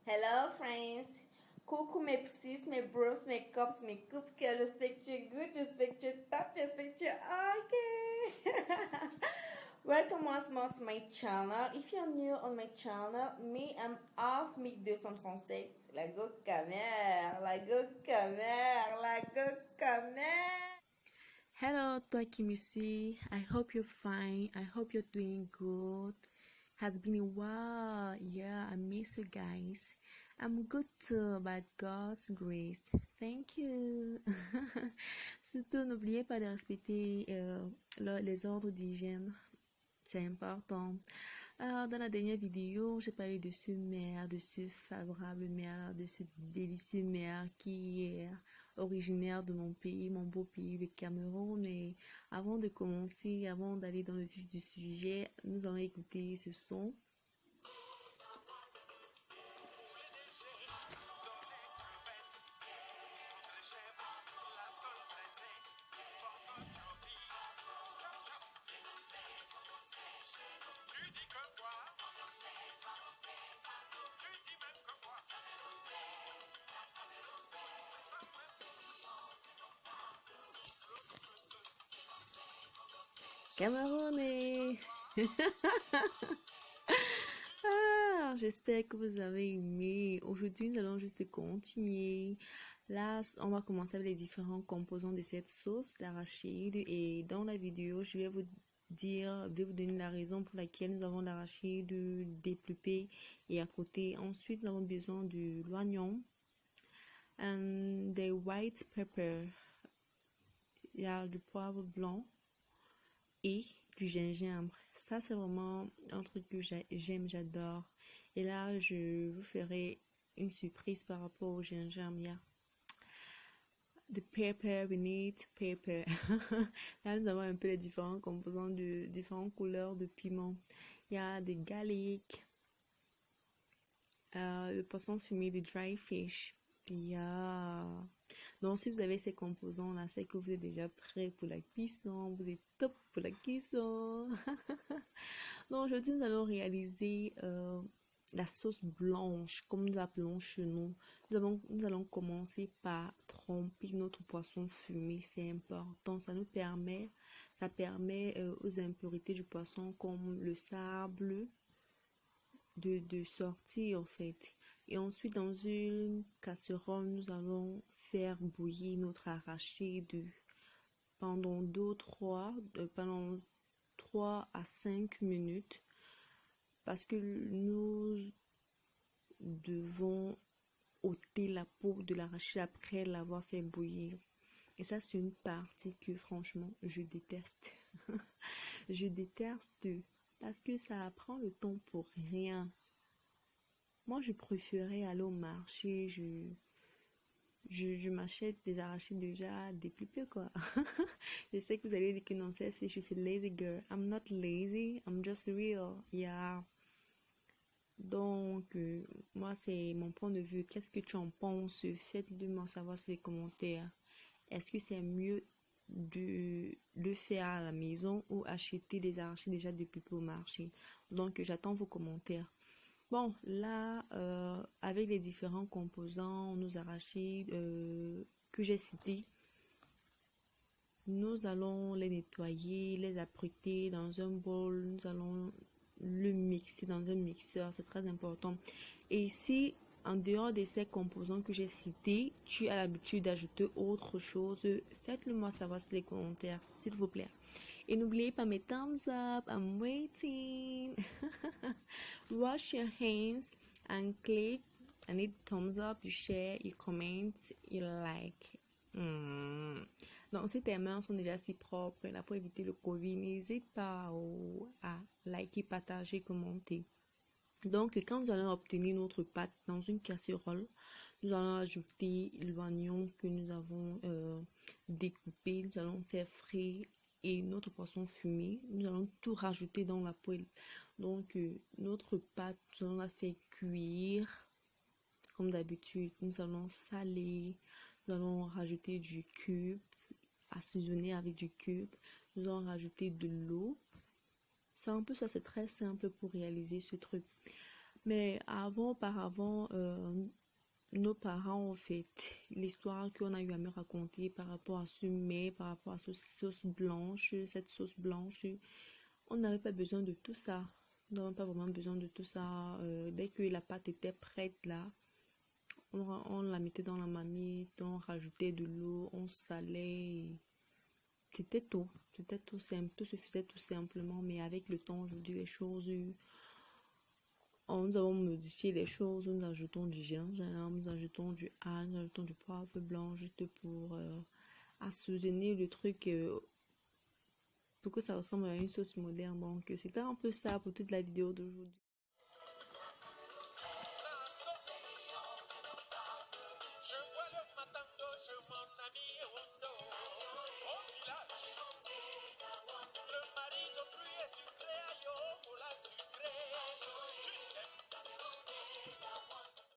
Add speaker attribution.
Speaker 1: Hello friends, coucou mes psys, mes bros, mes cops, mes cupcakes, j'espère que tu es good, j'espère que tu es top, j'espère que tu es ok. Welcome once more to my channel. If you're new on my channel, me I'm off 1237, la go camère, la go camère, la go camère.
Speaker 2: Hello, toi qui me suis. I hope you're fine. I hope you're doing good. Has been a while. Yeah, I miss you guys. I'm good too, by God's grace. Thank you. Surtout, n'oubliez pas de respecter les ordres d'hygiène. C'est important. Alors, dans la dernière vidéo, j'ai parlé de ce maire, de ce favorable maire, de ce délicieux maire qui est originaire de mon pays, mon beau pays, le Cameroun. Et avant de commencer, avant d'aller dans le vif du sujet, nous allons écouter ce son. Camerounais. J'espère que vous avez aimé. Aujourd'hui, nous allons juste continuer. Là, on va commencer avec les différents composants de cette sauce d'arachide. Et dans la vidéo, je vais vous donner la raison pour laquelle nous avons l'arachide déplupé et à côté. Ensuite, nous avons besoin de l'oignon, des white pepper. Il y a du poivre blanc et du gingembre. Ça, c'est vraiment un truc que j'aime, j'adore. Et là, je vous ferai une surprise par rapport au gingembre. Yeah. The pepper, we need pepper. Là, nous avons un peu les différents composants de différentes couleurs de piment. Il y a des garlic, le poisson fumé, des dry fish. Il y a... Donc, si vous avez ces composants-là, c'est que vous êtes déjà prêt pour la cuisson. Vous êtes top pour la cuisson. Donc, aujourd'hui, nous allons réaliser la sauce blanche, comme nous appelons chez nous. Nous allons commencer par tremper notre poisson fumé. C'est important. Ça permet aux impuretés du poisson, comme le sable, de sortir en fait. Et ensuite, dans une casserole, nous allons faire bouillir notre arachide pendant 3 à 5 minutes, parce que nous devons ôter la peau de l'arachide après l'avoir fait bouillir. Et ça, c'est une partie que franchement, je déteste. Je déteste parce que ça prend le temps pour rien. Moi, je préférais aller au marché, je m'achète des arachides déjà déplupés, quoi. Je sais que vous allez dire que non, je suis lazy girl. I'm not lazy, I'm just real. Yeah. Donc, moi, c'est mon point de vue. Qu'est-ce que tu en penses? Faites-le moi savoir sur les commentaires. Est-ce que c'est mieux de le faire à la maison ou acheter des arachides déjà déplupés au marché? Donc, j'attends vos commentaires. Bon, là, avec les différents composants, nos arachides que j'ai cités, nous allons les nettoyer, les apprêter dans un bol. Nous allons le mixer dans un mixeur, c'est très important. Et si, en dehors de ces composants que j'ai cités, tu as l'habitude d'ajouter autre chose, faites-le moi savoir sur les commentaires, s'il vous plaît. Et n'oubliez pas mes thumbs up, I'm waiting. Wash your hands and click. I need thumbs up, you share, you comment, you like. Donc, si tes mains sont déjà si propres, là, pour éviter le Covid, n'hésite pas à liker, partager, commenter. Donc, quand nous allons obtenir notre pâte dans une casserole, nous allons ajouter l'oignon que nous avons découpé. Nous allons faire frire et notre poisson fumé. Nous allons tout rajouter dans la poêle. Donc, notre pâte, nous allons la faire cuire. Comme d'habitude, nous allons saler. Nous allons rajouter du cube, assaisonner avec du cube. Nous allons rajouter de l'eau. C'est un peu ça, c'est très simple pour réaliser ce truc. Mais auparavant, nos parents ont fait l'histoire qu'on a eu à me raconter par rapport à ce mets, par rapport à cette sauce blanche, on n'avait pas besoin de tout ça. On n'avait pas vraiment besoin de tout ça. Dès que la pâte était prête là, on la mettait dans la marmite, on rajoutait de l'eau, on salait. C'était tout simple, tout se faisait tout simplement. Mais avec le temps, aujourd'hui, les choses, nous avons modifié les choses, nous ajoutons du gingembre, nous ajoutons du ail, nous ajoutons du poivre blanc juste pour assaisonner le truc pour que ça ressemble à une sauce moderne. Donc, c'était un peu ça pour toute la vidéo d'aujourd'hui.